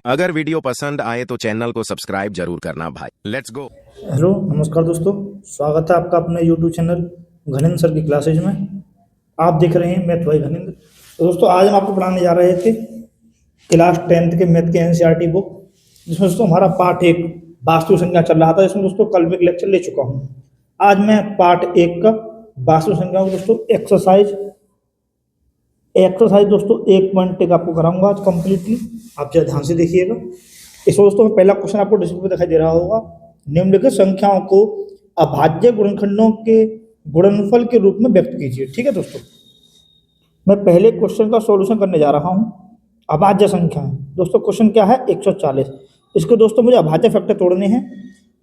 अगर वीडियो पसंद आए तो चैनल को सब्सक्राइब जरूर करना भाई। Let's go. हेलो नमस्कार दोस्तों, स्वागत है आपका अपने यूट्यूब चैनल घनिंद्र सर की क्लासेज में। आप देख रहे हैं मैथ भाई घनिंद्र। तो दोस्तों आज हम आपको पढ़ाने जा रहे थे क्लास 10th के मैथ के एनसीईआरटी बुक, जिसमें दोस्तों हमारा पार्ट 1 वास्तु संख्या चल रहा था। इसमें दोस्तों कल में एक लेक्चर ले चुका हूँ। आज मैं पार्ट 1 का वास्तु संख्या दोस्तों एक्सरसाइज दोस्तों 1.1 आपको कराऊंगा आज कंप्लीटली। आप जरा ध्यान से देखिएगा। इसमें दोस्तों पहला क्वेश्चन आपको डिस्प्ले पे दिखाई दे रहा होगा। निम्नलिखित संख्याओं को अभाज्य गुणनखंडों के गुणनफल के रूप में व्यक्त कीजिए। ठीक है दोस्तों, मैं पहले क्वेश्चन का सॉल्यूशन करने जा रहा हूँ। अभाज्य संख्या दोस्तों, क्वेश्चन क्या है 140। इसके दोस्तों मुझे अभाज्य फैक्टर तोड़ने हैं।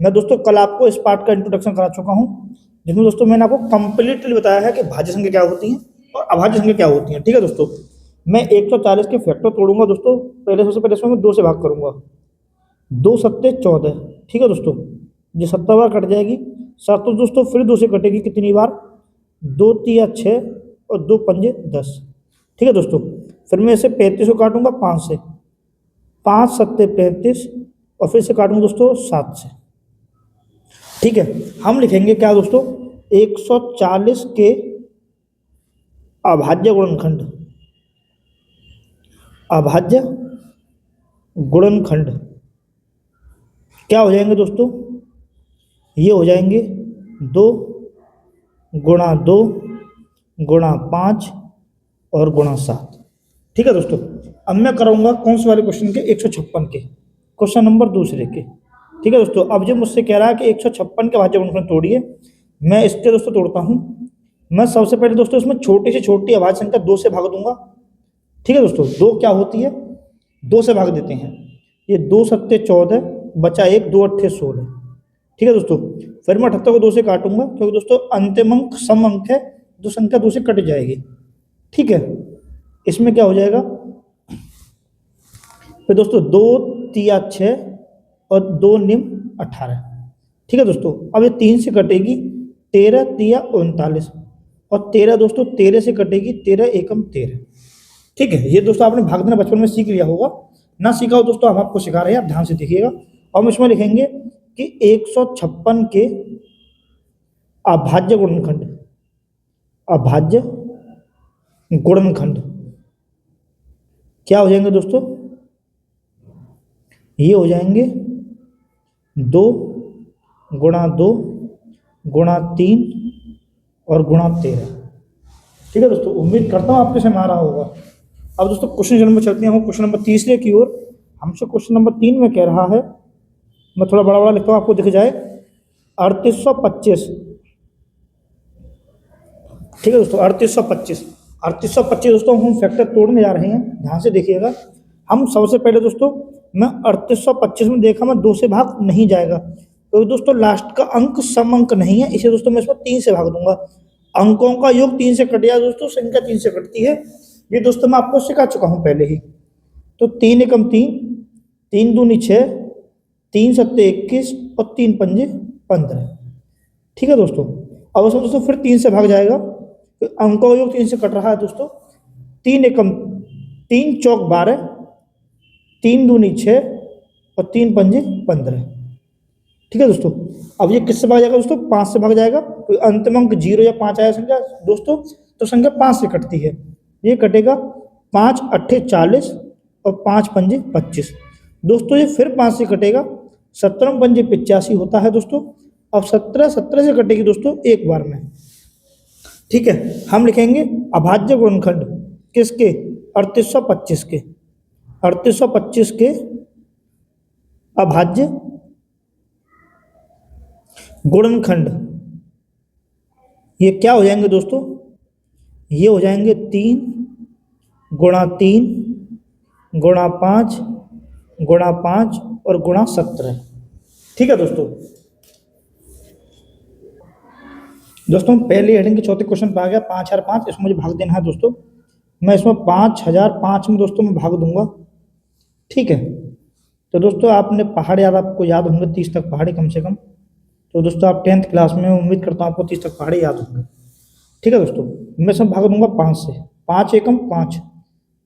मैं दोस्तों कल आपको इस पार्ट का इंट्रोडक्शन करा चुका हूँ, जिसमें दोस्तों मैंने आपको कंप्लीटली बताया है कि भाज्य संख्या क्या होती है और अभाज्य संख्या क्या होती है। ठीक है दोस्तों, मैं 140 के फैक्टर तोड़ूंगा दोस्तों। पहले सबसे पहले इसमें मैं 2 से भाग करूंगा। 2 सत्ते 14। ठीक है दोस्तों, ये 70 बार कट जाएगी। 7 तो दोस्तों फिर 2 से कटेगी कितनी बार? 2 तिया 6 और 2 पंजे 10। ठीक है दोस्तों, फिर मैं इसे 35 को काटूंगा 5 से। 5 सत्ते 35 और फिर से काटूंगा दोस्तों 7 से। ठीक है, हम लिखेंगे क्या दोस्तों? 140 के अभाज्य गुणनखंड। अभाज्य गुणनखंड क्या हो जाएंगे दोस्तों? ये हो जाएंगे 2 गुणा 2 गुणा 5 और गुणा 7। ठीक है दोस्तों, अब मैं कराऊंगा कौन से वाले क्वेश्चन के? 156 के, क्वेश्चन नंबर दूसरे के। ठीक है दोस्तों, अब जो मुझसे कह रहा है कि 156 के अभाज्य गुणनखंड तोड़िए, मैं इसके दोस्तों तोड़ता हूँ। मैं सबसे पहले दोस्तों इसमें छोटी से छोटी अभाज्य संख्या 2 से भाग दूंगा। ठीक है दोस्तों, 2 क्या होती है? 2 से भाग देते हैं। ये 2 सत्ते 14 बचा 1, 2 अट्ठे 16। ठीक है दोस्तों, फिर मैं 78 को 2 से काटूंगा, क्योंकि दोस्तों अंतिम अंक सम अंक है, जो संख्या 2 से कट जाएगी। ठीक है, इसमें क्या हो जाएगा? फिर दोस्तों 2 तिया 6 और 2 निम 18। ठीक है दोस्तों, अब ये 3 से कटेगी 13 तिया 39 और 13 दोस्तों 13 से कटेगी 13 एकम 13। ठीक है, ये दोस्तों आपने भाग देना बचपन में सीख लिया होगा। ना सीखा हो दोस्तों हम आपको सिखा रहे हैं, आप ध्यान से देखिएगा। और हम इसमें लिखेंगे कि 156 के अभाज्य गुणनखंड। अभाज्य गुणनखंड क्या हो जाएंगे दोस्तों? ये हो जाएंगे 2 गुणा 2 गुणा 3 और गुणा 13। ठीक है दोस्तों, उम्मीद करता हूँ आपके समझ आ रहा होगा। अब दोस्तों क्वेश्चन नंबर चलते हैं, क्वेश्चन नंबर तीसरे की ओर। हमसे क्वेश्चन नंबर 3 में कह रहा है, मैं थोड़ा बड़ा बड़ा लिखता हूँ आपको दिख जाए, 3825। ठीक है दोस्तों, 3825 दोस्तों हम फैक्टर तोड़ने जा रहे हैं। ध्यान से देखिएगा। हम सबसे पहले दोस्तों मैं 3825 में देखा मैं 2 से भाग नहीं जाएगा, क्योंकि दोस्तों लास्ट का अंक सम अंक नहीं है, इसे दोस्तों मैं इसमें 3 से भाग दूंगा। अंकों का योग 3 से कट जाए दोस्तों, संख्या 3 से कटती है। ये दोस्तों मैं आपको सिखा चुका हूं पहले ही। तो 3 एकम 3, 3 दूनी 6, 3 सत्ते 21 और 3 पंजे 15। ठीक है दोस्तों, अब उसमें दोस्तों फिर 3 से भाग जाएगा, तो अंकों का योग 3 से कट रहा है दोस्तों। 3 एकम 3 चौक 12, 3 दूनी 6 और 3 पंजे 15। ठीक है दोस्तों, अब ये किससे भाग जाएगा दोस्तों? 5 से भाग जाएगा। तो अंतिम अंक 0 या 5 आया संख्या दोस्तों, तो संख्या 5 से कटती है। ये कटेगा 5 अट्ठे 40 और 5 पंजे 25। दोस्तों ये फिर 5 से कटेगा, 17 पंजे 85 होता है दोस्तों। अब 17 से कटेगी दोस्तों एक बार में। ठीक है, हम लिखेंगे अभाज्य गुणनखंड किसके? 3825 के। 3825 के अभाज्य गुणनखंड ये क्या हो जाएंगे दोस्तों? ये हो जाएंगे 3 गुणा 3 गुणा 5 गुणा 5 और गुणा 17। ठीक है दोस्तों पहले हेडिंग के चौथे क्वेश्चन पे आ गया 5005। इसमें मुझे भाग देना है दोस्तों। मैं इसमें 5005 में दोस्तों मैं भाग दूंगा। ठीक है, तो दोस्तों आपने पहाड़ याद, आपको याद होंगे 30 तक पहाड़ी कम से कम। तो दोस्तों आप 10th क्लास में, उम्मीद करता हूँ आपको 30 तक पहाड़ी याद होंगे। ठीक है दोस्तों, मैं इसमें भाग दूंगा 5 से। 5 एकम 5,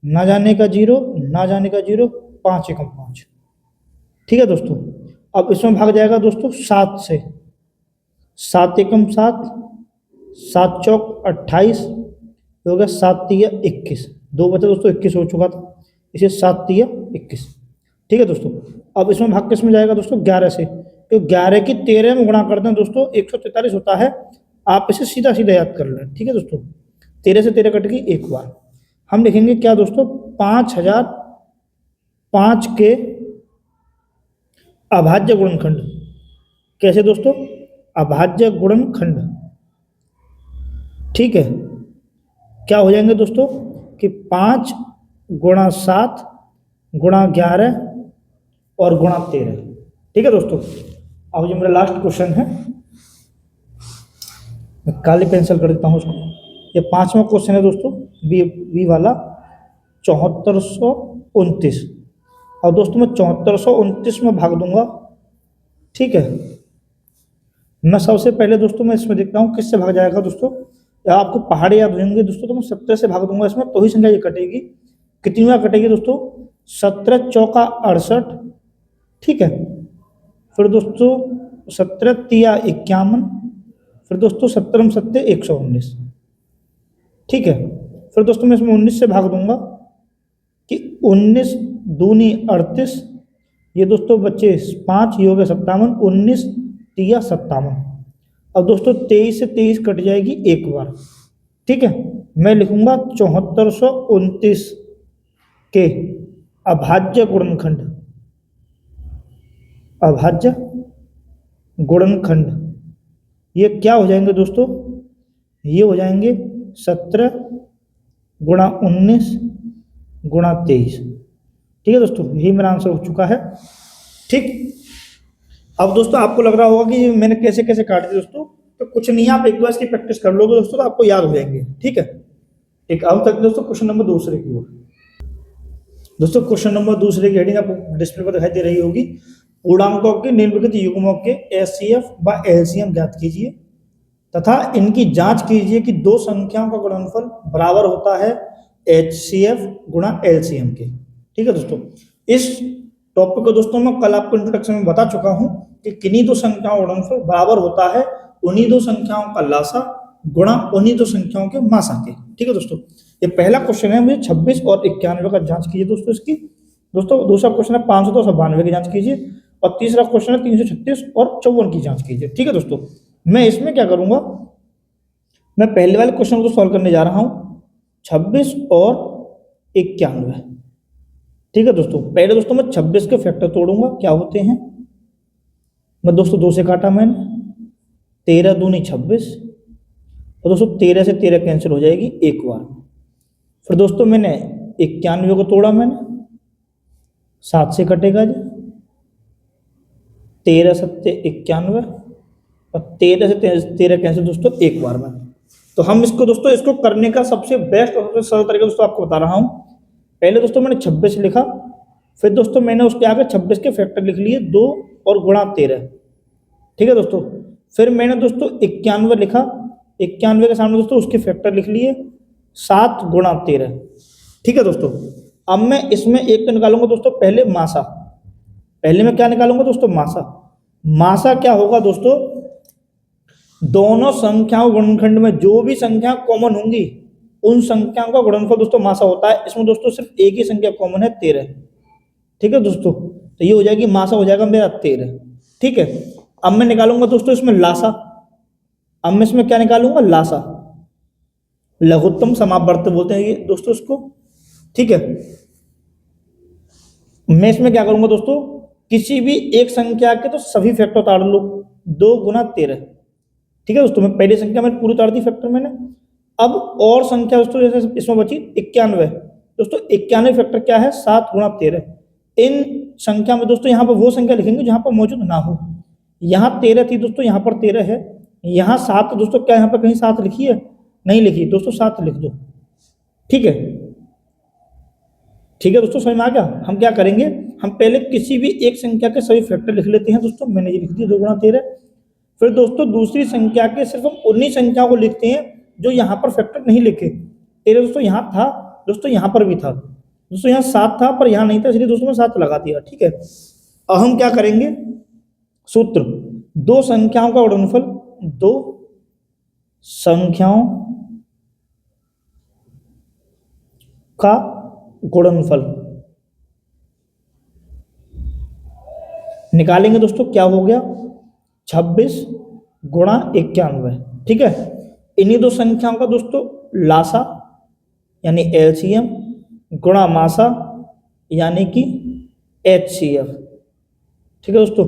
ना जाने का 0, ना जाने का 0 5 एकम 5। ठीक है दोस्तों, अब इसमें भाग जाएगा दोस्तों 7 से, 7 एकम 7, 7 चौक 28, हो गया 7 तिया 21, 2 बचा दोस्तों, 21 हो चुका था, इसे 7 तिया 21। ठीक है दोस्तों, अब इसमें भाग किस में जाएगा दोस्तों 11 से, तो 11 की 13 में गुणा करते हैं दोस्तों 143 होता है, आप इसे सीधा सीधा याद कर लें। ठीक है दोस्तों, 13 से 13 कट गई एक बार, हम लिखेंगे क्या दोस्तों 5005 के अभाज्य गुणनखंड। कैसे दोस्तों, अभाज्य गुणनखंड। ठीक है, क्या हो जाएंगे दोस्तों कि 5 गुणा 7 गुणा 11 और गुणा 13। ठीक है दोस्तों, अब जो मेरा लास्ट क्वेश्चन है, मैं काली पेंसिल कर देता हूँ उसको, ये 5वां क्वेश्चन है दोस्तों, बी वाला 7429। और दोस्तों मैं 7429 में भाग दूंगा। ठीक है, मैं सबसे पहले दोस्तों मैं इसमें देखता हूँ किससे भाग जाएगा दोस्तों, या आपको पहाड़े याद हो जाएंगे दोस्तों, तो मैं 17 से भाग दूंगा इसमें, तो ही संख्या ये कटेगी। कितनी बार कटेगी दोस्तों, 17 चौका 68। ठीक है, फिर दोस्तों 17 तिया 51, फिर दोस्तों 17 सत्ते 119। ठीक है, फिर दोस्तों मैं इसमें 19 से भाग दूंगा कि 19 दूनी 38, ये दोस्तों बच्चे 5, ये हो गया 57, 19 तिया 57। अब दोस्तों 23 से 23 कट जाएगी एक बार। ठीक है, मैं लिखूंगा 7429 के अभाज्य गुणनखंड, अभाज्य गुणनखंड ये क्या हो जाएंगे दोस्तों, ये हो जाएंगे 17 गुणा 19 गुणा 23। ठीक है दोस्तों, यही मेरा आंसर हो चुका है। ठीक, अब दोस्तों आपको लग रहा होगा कि मैंने कैसे कैसे काट दिया दोस्तों, तो कुछ नहीं, आप एक बार इसकी प्रैक्टिस कर लोगे दोस्तों तो आपको याद हो जाएंगे। ठीक है, ठीक, अब तक दोस्तों क्वेश्चन नंबर दूसरे की ओर। दोस्तों क्वेश्चन नंबर दूसरे की हेडिंग आपको डिस्प्ले पर दिखाई दे रही होगी, पूर्णांकों के निम्नलिखित युग्मों के एचसीएफ व एलसीएम ज्ञात कीजिए तथा इनकी जांच कीजिए कि दो संख्याओं का गुणनफल बराबर होता है एचसीएफ गुणा एलसीएम के। ठीक है दोस्तों, इस टॉपिक को दोस्तों मैं कल आपको इंट्रोडक्शन में बता चुका हूं कि किन्हीं दो संख्याओं का गुणनफल बराबर होता है उन्हीं दो संख्याओं का लासा गुणा उन्हीं दो संख्याओं के मासा के। ठीक है दोस्तों, ये पहला क्वेश्चन है, मुझे 26 और 91 का जांच कीजिए दोस्तों इसकी। दोस्तों दूसरा क्वेश्चन है 592 की जांच कीजिए, और तीसरा क्वेश्चन है 336 और 54 की जांच कीजिए। ठीक है दोस्तों, मैं इसमें क्या करूंगा, मैं पहले वाले क्वेश्चन को सॉल्व करने जा रहा हूं 26 और 91। ठीक है दोस्तों, पहले दोस्तों मैं 26 के फैक्टर तोड़ूंगा, क्या होते हैं, मैं दोस्तों 2 से काटा मैंने, 13 दूनी 26, और दोस्तों 13 से 13 कैंसिल हो जाएगी एक बार। फिर दोस्तों मैंने 91 को तोड़ा मैंने, 7 से कटेगा जी, 13 सत्ते 91, और 13 से 13 कैंसिल दोस्तों एक बार में। तो हम इसको दोस्तों, इसको करने का सबसे बेस्ट और सबसे सरल तरीका दोस्तों आपको बता रहा हूँ। पहले दोस्तों मैंने 26 लिखा, फिर दोस्तों मैंने उसके आगे 26 के फैक्टर लिख लिए 2 और गुणा 13। ठीक है दोस्तों, फिर मैंने दोस्तों 91 लिखा, 91 के सामने दोस्तों उसके फैक्टर लिख लिए 7 गुणा 13। ठीक है दोस्तों, अब मैं इसमें एक तो निकालूंगा दोस्तों पहले मासा, पहले मैं क्या निकालूंगा दोस्तों मासा। मासा क्या होगा दोस्तों, दोनों संख्याओं गुणनखंड में जो भी संख्या कॉमन होंगी उन संख्याओं का गुणनफल दोस्तों मासा होता है। इसमें दोस्तों सिर्फ एक ही संख्या कॉमन है 13। ठीक है दोस्तों, तो ये हो जाएगी मासा, हो जाएगा मेरा 13। ठीक है, अब मैं निकालूंगा दोस्तों इसमें लासा, अब मैं इसमें क्या निकालूंगा लासा, लघुत्तम समापवर्त बोलते हैं ये दोस्तों इसको। ठीक है, मैं इसमें क्या करूंगा दोस्तों, किसी भी एक संख्या के तो सभी फैक्टर उतार लो, 2 गुना 13। ठीक है दोस्तों, मैं पहली संख्या में पूरी उतार दी फैक्टर मैंने। अब और संख्या दोस्तों जैसे इसमें बची 91, दोस्तों 91 फैक्टर क्या है 7 गुणा 13। इन संख्या में दोस्तों यहाँ पर वो संख्या लिखेंगे जहां पर मौजूद ना हो। यहाँ 13 थी दोस्तों, यहाँ पर 13 है, यहाँ 7 दोस्तों, क्या यहाँ पर कहीं 7 लिखी है, नहीं लिखी दोस्तों, 7 लिख दो। ठीक है, ठीक है दोस्तों, समझ में आ गया। हम क्या करेंगे, हम पहले किसी भी एक संख्या के सभी फैक्टर लिख लेते हैं दोस्तों, मैंने ये लिख दिया 2 गुणा 13। फिर दोस्तों दूसरी संख्या के सिर्फ हम उन्हीं संख्याओं को लिखते हैं जो यहाँ पर फैक्टर नहीं लिखे। 13 दोस्तों यहाँ था दोस्तों, यहाँ पर भी था दोस्तों यहाँ 7 था पर यहाँ नहीं था, इसलिए दोस्तों मैं 7 लगा दिया। ठीक है, अब हम क्या करेंगे, सूत्र, दो संख्याओं का गुणनफल, दो संख्याओं का गुणनफल निकालेंगे दोस्तों। क्या हो गया, 26 गुणा 91। ठीक है, इन्हीं दो संख्याओं का दोस्तों लासा यानी एलसीएम गुणा मासा यानी कि एचसीएफ। ठीक है दोस्तों,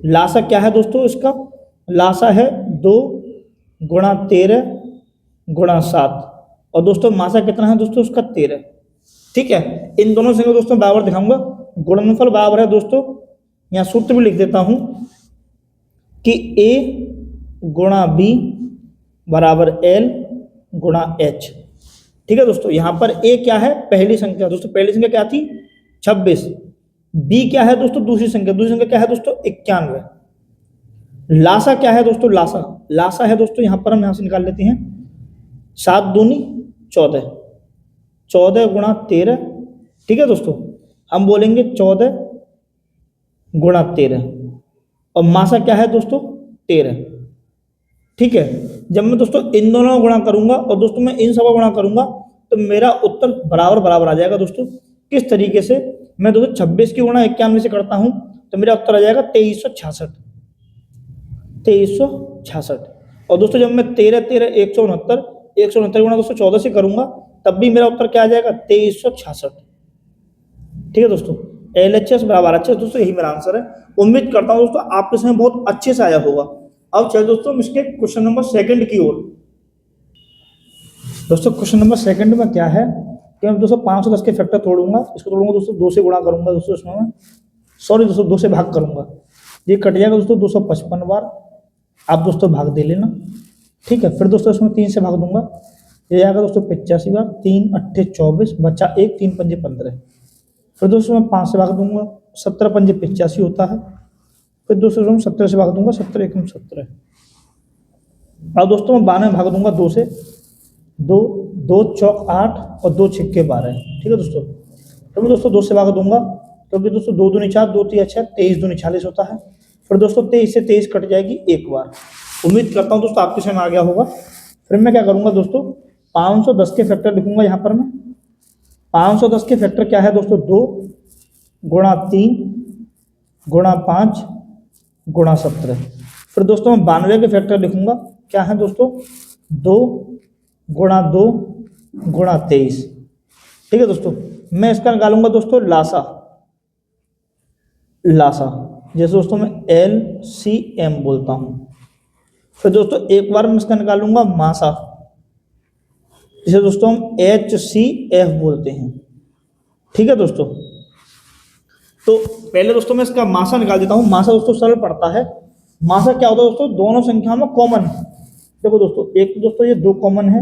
लासा क्या है दोस्तों, इसका लासा है 2 गुणा 13 गुणा 7, और दोस्तों मासा कितना है दोस्तों उसका 13। ठीक है, इन दोनों संख्या दोस्तों बराबर दिखाऊंगा, गुणनफल बराबर है दोस्तों, यहाँ सूत्र भी लिख देता हूं कि a गुणा b बराबर l गुणा h। ठीक है दोस्तों, यहाँ पर a क्या है, पहली संख्या दोस्तों, पहली संख्या क्या थी 26, b क्या है दोस्तों दूसरी संख्या क्या है दोस्तों 91। लासा क्या है दोस्तों, लासा है दोस्तों, यहाँ पर हम यहाँ से निकाल लेते हैं, 7 दूनी 14, 14 गुणा 13। ठीक है दोस्तों, हम बोलेंगे 14 गुणा 13, और मासा क्या है दोस्तों 13। ठीक है, जब मैं दोस्तों इन दोनों को गुणा करूंगा और दोस्तों मैं इन सब को गुणा करूंगा तो मेरा उत्तर बराबर बराबर आ जाएगा दोस्तों। किस तरीके से, मैं दोस्तों 26 की गुणा 91 से करता हूं तो मेरा उत्तर आ जाएगा 2366, 2366। और दोस्तों जब मैं 13 13 169 गुणा दोस्तों 14 से करूंगा तब भी मेरा उत्तर क्या आ जाएगा 2366। ठीक है दोस्तों, LHS बराबर HS दोस्तों, यही मेरा आंसर है। उम्मीद करता हूं दोस्तों आपके समय बहुत अच्छे से आया होगा। अब चल दोस्तों इसके क्वेश्चन नंबर 2 की ओर। दोस्तों क्वेश्चन नंबर 2 में क्या है कि मैं दोस्तों 510 के फैक्टर तोड़ूंगा, इसको तोड़ूंगा दोस्तों 2 से गुणा करूंगा दोस्तों, इसमें मैं सॉरी दोस्तों 2 से भाग करूंगा, ये कट जाएगा दोस्तों 255 बार, आप दोस्तों भाग दे लेना। ठीक है, फिर दोस्तों इसमें 3 से भाग दूंगा, ये आएगा दोस्तों 85 बार, 3 8 24 बचा 1, 3 5 15। फिर दोस्तों मैं 5 से भाग दूंगा, 17 5 85 होता है। फिर दोस्तों मैं 17 से भाग दूंगा, 17 1 17। अब दोस्तों मैं 12 में भाग दूंगा 2 से, 2 2 चौक 8 और 2 छिक्के 12। ठीक है दोस्तों, तो मैं दोस्तों 2 से भाग दूंगा, क्योंकि दोस्तों 2 दूनी 4 2 3 6 23 दूनी 40 होता है। फिर दोस्तों 23 से 23 कट जाएगी एक बार। उम्मीद करता हूँ दोस्तों आपके समझ आ गया होगा। फिर मैं क्या करूँगा दोस्तों, 510 के फैक्टर लिखूंगा यहाँ पर मैं। 510 के फैक्टर क्या है दोस्तों, 2 गुणा 3 गुणा 5 गुणा 17। फिर दोस्तों मैं 92 के फैक्टर लिखूंगा, क्या है दोस्तों 2 गुणा 2 गुणा 23। ठीक है दोस्तों, मैं इसका निकालूंगा दोस्तों लासा, जैसे दोस्तों मैं LCM बोलता हूं। फिर दोस्तों एक बार मैं इसका निकालूंगा मासा, जिसे दोस्तों हम HCF बोलते हैं। ठीक है दोस्तों, तो पहले दोस्तों मैं इसका मासा निकाल देता हूं। मासा दोस्तों सरल पड़ता है। मासा क्या होता है दोस्तों, दोनों संख्याओं में कॉमन। देखो दोस्तों, एक तो दोस्तों ये 2 कॉमन है,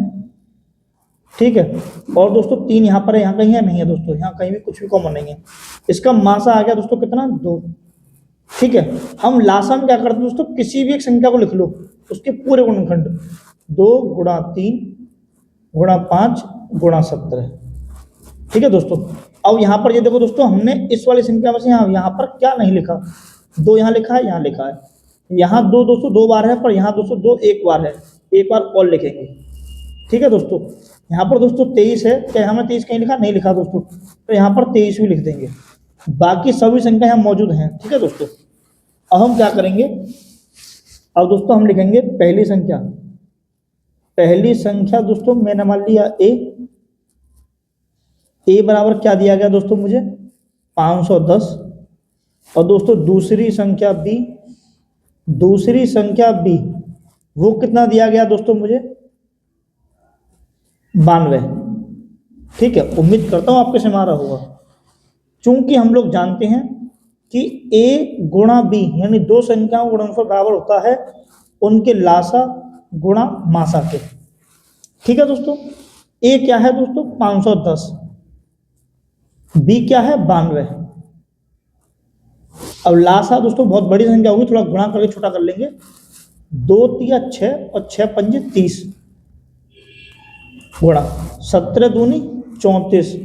ठीक है, और दोस्तों 3 यहाँ पर है, यहाँ कहीं है नहीं है दोस्तों, यहाँ कहीं भी कुछ भी कॉमन नहीं है। इसका मासा आ गया दोस्तों कितना, 2। ठीक है, हम लासा में क्या करते हैं दोस्तों, किसी भी एक संख्या को लिख लो, उसके पूरे गुणनखंड, 2 गुणा 3 गुणा 5 गुणा 17। ठीक है दोस्तों, अब यहाँ पर ये देखो दोस्तों, हमने इस वाली संख्या में से यहाँ पर क्या नहीं लिखा, 2 यहाँ लिखा है, यहाँ लिखा है, यहाँ 2 दोस्तों 2 बार है, पर यहाँ दोस्तों 2 एक बार है, एक बार और लिखेंगे। ठीक है दोस्तों, यहाँ पर दोस्तों 23 है, क्या हमने 23 कहीं लिखा, नहीं लिखा दोस्तों, तो यहाँ पर 23 भी लिख देंगे। बाकी सभी संख्या यहाँ मौजूद हैं। ठीक है दोस्तों, अब हम क्या करेंगे, अब दोस्तों हम लिखेंगे पहली संख्या दोस्तों मैंने मान लिया ए बराबर क्या दिया गया दोस्तों मुझे 510, और दोस्तों दूसरी संख्या बी वो कितना दिया गया दोस्तों मुझे 92। ठीक है, उम्मीद करता हूं आपके समझ आ रहा होगा। चूंकि हम लोग जानते हैं कि a गुणा b यानी 2 संख्याओं का गुणनफल बराबर होता है उनके लासा गुणा मासा के। ठीक है दोस्तों, a क्या है दोस्तों 510, b क्या है 92। अब लासा दोस्तों बहुत बड़ी संख्या होगी, थोड़ा गुणा करके छोटा कर लेंगे, 2 3 6 और 6 5 30 गुणा 17 दूनी 34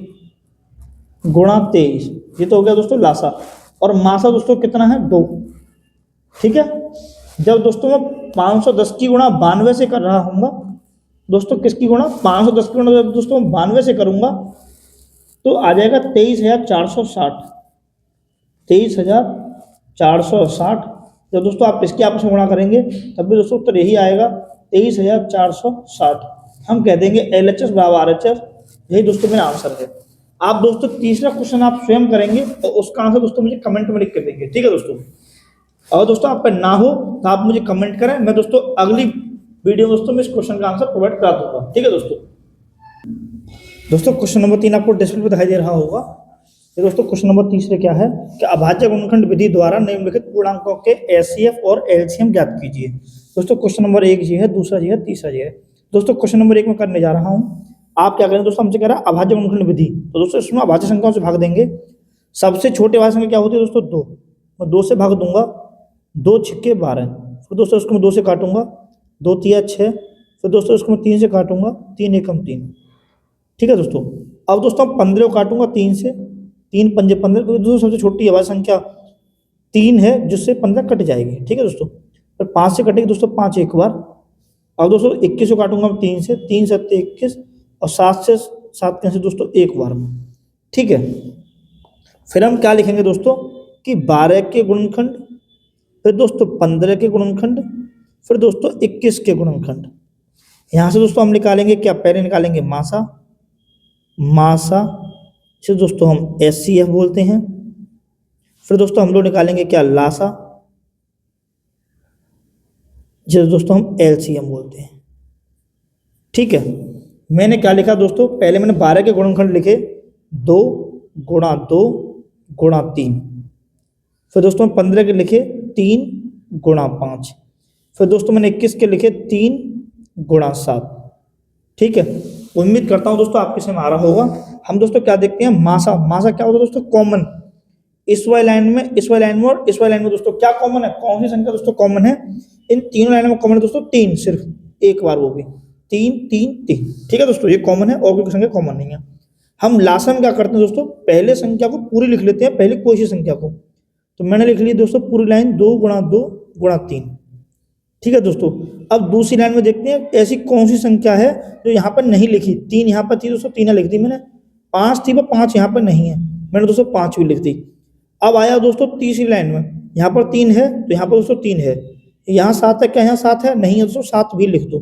गुणा 23, ये तो हो गया दोस्तों लासा। और मासा दोस्तों कितना है 2, ठीक है। जब दोस्तों मैं 510 की गुणा 92 से कर रहा हूँ दोस्तों, किसकी गुणा 510 की गुणा जब दोस्तों 92 से करूंगा तो आ जाएगा 23,460, 23,460। जब दोस्तों आप इसके आपस में गुणा करेंगे तब भी दोस्तों उत्तर यही आएगा 23,460। हम कह देंगे LHS बराबर RHS, यही दोस्तों मेरा आंसर है। आप दोस्तों तीसरा क्वेश्चन आप स्वयं करेंगे और उसका आंसर दोस्तों मुझे कमेंट में लिख कर देंगे, ठीक है दोस्तों। और दोस्तों आप पे ना हो तो आप मुझे कमेंट करें, मैं दोस्तों अगली वीडियो में दोस्तों मैं इस क्वेश्चन का आंसर प्रोवाइड करा दूंगा, ठीक है दोस्तों। दोस्तों क्वेश्चन नंबर 3 आपको डिस्प्ले पर दिखाई दे रहा होगा। ये दोस्तों क्वेश्चन नंबर तीसरे क्या है कि अभाज्य गुणनखंड विधि द्वारा निम्नलिखित पूर्णांकों के HCF और LCM ज्ञात कीजिए। दोस्तों क्वेश्चन नंबर 1 जी है, दूसरा जी है, तीसरा जी है। दोस्तों क्वेश्चन नंबर 1 में करने जा रहा हूँ। आप क्या करें दोस्तों, हमसे कह रहा है अभाज्य गुणनखंड विधि, तो दोस्तों इसमें अभाज्य संख्याओं से भाग देंगे। सबसे छोटे अभाज्य संख्या क्या होती है दोस्तों 2, मैं 2 से भाग दूंगा, 2 छिक्के 12। फिर दोस्तों इसको मैं 2 से काटूंगा, 2 तिया 6। फिर दोस्तों इसको मैं 3 से काटूंगा, 3 एकम 3, ठीक है दोस्तों। अब दोस्तों 15 को काटूंगा 3 से, 3 पंजे 15, क्योंकि दोस्तों सबसे छोटी अभाज्य संख्या 3 है जिससे 15 कट जाएगी, ठीक है दोस्तों। फिर 5 से कटेगी दोस्तों 5 एक बार। अब दोस्तों 21 को काटूंगा 3 से, 3 7 21, और 7 से 7 कैसे दोस्तों एक बार में, ठीक है। फिर हम क्या लिखेंगे दोस्तों कि 12 के गुणनखंड, फिर दोस्तों 15 के गुणनखंड, फिर दोस्तों 21 के गुणनखंड। यहाँ से दोस्तों हम निकालेंगे क्या, पहले निकालेंगे मासा, मासा से दोस्तों हम HCF बोलते हैं। फिर दोस्तों हम लोग निकालेंगे क्या, लासा, जिसे दोस्तों हम LCM बोलते हैं, ठीक है। मैंने क्या लिखा दोस्तों, पहले मैंने 12 के गुणनखंड लिखे 2 गुणा 2 गुणा 3। फिर दोस्तों 15 के लिखे 3 गुणा 5। फिर दोस्तों मैंने 21 के लिखे 3 गुणा 7, ठीक है। उम्मीद करता हूँ दोस्तों आपके समझ में आ रहा होगा। हम दोस्तों क्या देखते हैं, मासा, मासा क्या होता है दोस्तों, कॉमन। इस वाली लाइन में, इस वाली लाइन में और इस वाली लाइन में दोस्तों क्या कॉमन है, कौन सी संख्या दोस्तों कॉमन है, इन तीनों लाइनों में कॉमन है दोस्तों 3, सिर्फ एक बार, वो भी 3 3 3, ठीक है दोस्तों, ये कॉमन है और कोई संख्या कॉमन नहीं है। हम लास्ट में क्या करते हैं दोस्तों, पहले संख्या को पूरी लिख लेते हैं, पहले कोई सी संख्या को। तो मैंने लिख ली दोस्तों पूरी लाइन 2 गुणा 2 गुणा 3, ठीक है दोस्तों। अब दूसरी लाइन में देखते हैं ऐसी कौन सी संख्या है जो यहाँ पर नहीं लिखी। 3 यहाँ पर थी दोस्तों, 3 लिख दी मैंने। 5 थी, पर 5 यहाँ पर नहीं है, मैंने दोस्तों 5 भी लिख दी। अब आया दोस्तों तीसरी लाइन में, यहाँ पर 3 है तो यहाँ पर दोस्तों 3 है। यहाँ 7 है, क्या यहाँ 7 है, नहीं है दोस्तों, 7 भी लिख दो,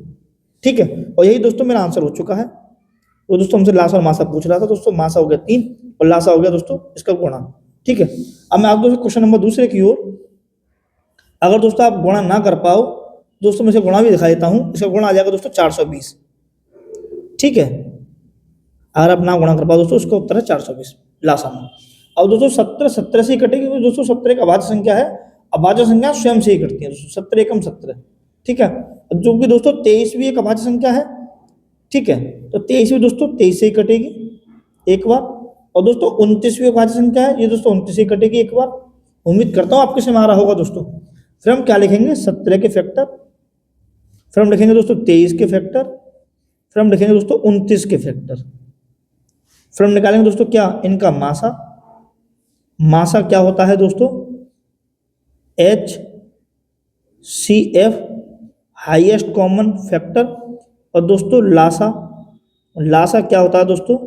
ठीक है। और यही दोस्तों मेरा आंसर हो चुका है। तो दोस्तों हमसे लासा और मासा पूछ रहा था दोस्तों, मासा हो गया 3 और लासा हो गया दोस्तों इसका गुणा, ठीक है। अब मैं आप दोस्तों क्वेश्चन नंबर दूसरे की ओर, अगर दोस्तों आप गुणा ना कर पाओ दोस्तों, मैं इसे गुणा भी दिखा देता हूँ। इसका गुणा आ जाएगा दोस्तों 420, ठीक है। अगर आप ना गुणा कर पाओ दोस्तों, इसका उत्तर है 420 लासा में। अब दोस्तों 17 17 से ही कटेगी, क्योंकि दोस्तों 17 एक अभाज्य संख्या है, अभाज्य संख्या स्वयं से ही कटती है दोस्तों, 17 एकम 17, ठीक है। जो कि दोस्तों 23 भी एक अभाज्य संख्या है, ठीक है। तो 23 भी दोस्तों 23 से ही कटेगी एक बार। और दोस्तों 29 भी एक अभाज्य संख्या है, ये दोस्तों 29 से ही कटेगी एक बार। उम्मीद करता हूँ आपके समझ में आ रहा होगा दोस्तों। फिर हम क्या लिखेंगे, 17 के फैक्टर, फिर हम लिखेंगे दोस्तों 23 के फैक्टर, फिर हम लिखेंगे दोस्तों 29 के फैक्टर। फिर हम निकालेंगे दोस्तों क्या, इनका मासा। मासा क्या होता है दोस्तों, HCF, हाईएस्ट कॉमन फैक्टर। और दोस्तों लासा, लासा क्या होता है दोस्तों,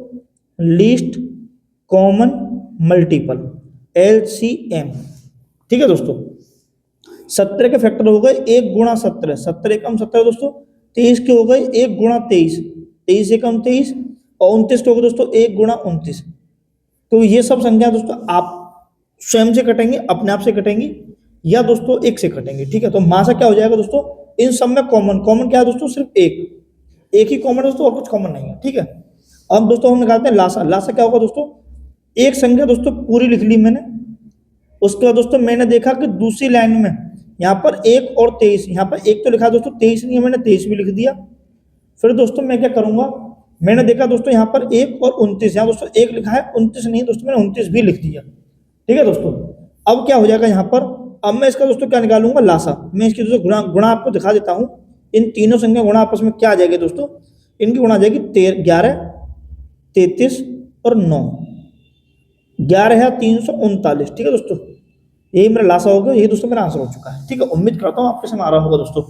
लीस्ट कॉमन मल्टीपल, LCM, ठीक है दोस्तों। 17 के फैक्टर हो गए 1 गुणा 17, 17 एकम 17 दोस्तों। 23 के हो गए 1 गुणा 23, 23 एकम 23। और 29 के हो गए दोस्तों 1 गुणा 29। तो ये सब संख्या दोस्तों आप स्वयं से कटेंगे, अपने आप से कटेंगी, या दोस्तों 1 से कटेंगे, ठीक है। तो मासा क्या हो जाएगा दोस्तों, इन सब में कॉमन, कॉमन क्या है दोस्तों, सिर्फ एक ही कॉमन है दोस्तों, और कुछ कॉमन नहीं है, ठीक है। अब दोस्तों हम निकालते हैं लासा। लासा क्या होगा दोस्तों, एक संख्या दोस्तों पूरी लिख ली मैंने। उसके बाद दोस्तों मैंने देखा कि दूसरी लाइन में यहाँ पर 1 और 23, यहाँ पर 1 तो लिखा दोस्तों, 23 नहीं है, मैंने 23 भी लिख दिया। फिर दोस्तों मैं क्या करूंगा, मैंने देखा दोस्तों यहाँ पर 1 और 29, यहाँ दोस्तों 1 लिखा है, 29 नहीं है दोस्तों, मैंने 29 भी लिख दिया, ठीक है दोस्तों। अब क्या हो जाएगा यहाँ पर, अब मैं इसका दोस्तों क्या निकालूंगा, लासा। मैं इसकी दोस्तों गुणा आपको दिखा देता हूँ। इन तीनों संख्या गुणा आपस में क्या आ जाएगी दोस्तों, इनकी गुणा आ जाएगी 11, 33 और 9, 11,339, ठीक है दोस्तों, यही मेरा लासा हो गया, यही दोस्तों मेरा आंसर हो चुका है। ठीक है, उम्मीद करता हूँ आपके समझ आ रहा होगा दोस्तों।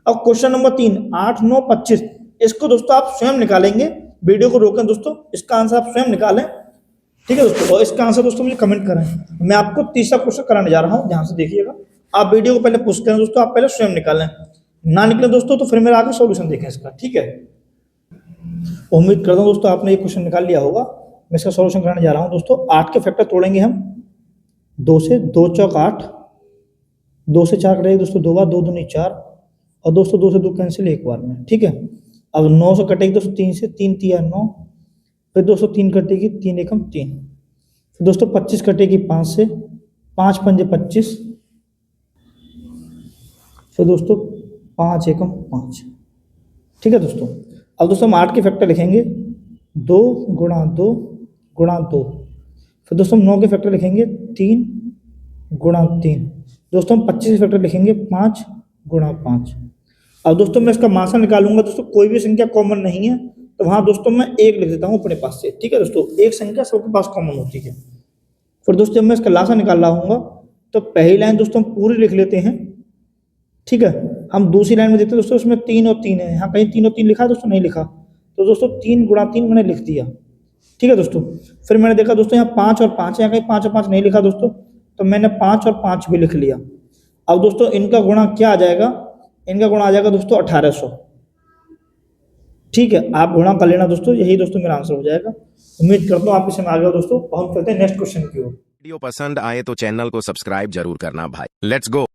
अब क्वेश्चन नंबर 3, 8, 9, 25, इसको दोस्तों आप स्वयं निकालेंगे, वीडियो को रोकें दोस्तों, इसका आंसर आप स्वयं निकालें। ठीक है दोस्तों, और इसका आंसर दोस्तों मुझे कमेंट करें। मैं आपको तीसरा क्वेश्चन कराने जा रहा हूँ, ध्यान से देखिएगा। आप वीडियो को पहले पुश करें दोस्तों, आप पहले स्वयं निकालें, ना निकले दोस्तों तो फिर मेरा आगे सॉल्यूशन देखें इसका। ठीक है, उम्मीद करता हूँ दोस्तों आपने ये क्वेश्चन निकाल लिया होगा। मैं इसका सॉल्यूशन कराने जा रहा हूँ दोस्तों। 8 के फैक्टर तोड़ेंगे हम 2 से, 2 चौक 8, 2 से 4 कटेगी दोस्तों 2 बार, 2 दूनी 4, और दोस्तों 2 से 2 कैंसिल एक बार में। ठीक है, अब 9 से कटेगी दोस्तों 3 से, 3 तिया 9, फिर दोस्तों 3 कटेगी, 3 एकम 3, फिर दोस्तों 25 कटेगी 5 से, 5 पंजे 25, फिर दोस्तों 5 एकम 5। ठीक है दोस्तों, अब दोस्तों हम 8 के फैक्टर लिखेंगे 2 गुणा 2 गुणा 2, फिर दोस्तों हम 9 के फैक्टर लिखेंगे 3 गुणा 3, दोस्तों हम 25 के फैक्टर लिखेंगे 5 गुणा 5। अब दोस्तों मैं इसका मासा निकालूंगा दोस्तों, कोई भी संख्या कॉमन नहीं है तो वहाँ दोस्तों मैं 1 लिख देता हूँ अपने पास से। ठीक है दोस्तों, एक संख्या सबके पास कॉमन होती है। फिर दोस्तों जब मैं इसका लासा निकाल रहा हूँ तो पहली लाइन दोस्तों हम पूरी लिख लेते हैं। ठीक है, हम दूसरी लाइन में देखते हैं दोस्तों, उसमें 3 और 3 है, यहाँ कहीं 3 और 3 लिखा है दोस्तों, नहीं लिखा, तो दोस्तों 3 गुणा 3 मैंने लिख दिया। ठीक है दोस्तों, फिर मैंने देखा दोस्तों यहाँ 5 और 5 है, यहाँ कहीं 5 और 5 नहीं लिखा दोस्तों, तो मैंने 5 और 5 भी लिख लिया। अब दोस्तों इनका गुणा क्या आ जाएगा, इनका गुणा आ जाएगा दोस्तों 1800। ठीक है, आप गुणा कर लेना दोस्तों, यही दोस्तों मेरा आंसर हो जाएगा। उम्मीद करता हूँ आपके समझ आ गया दोस्तों। और हम चलते हैं नेक्स्ट क्वेश्चन की ओर। वीडियो पसंद आए तो चैनल को सब्सक्राइब जरूर करना भाई। Let's go.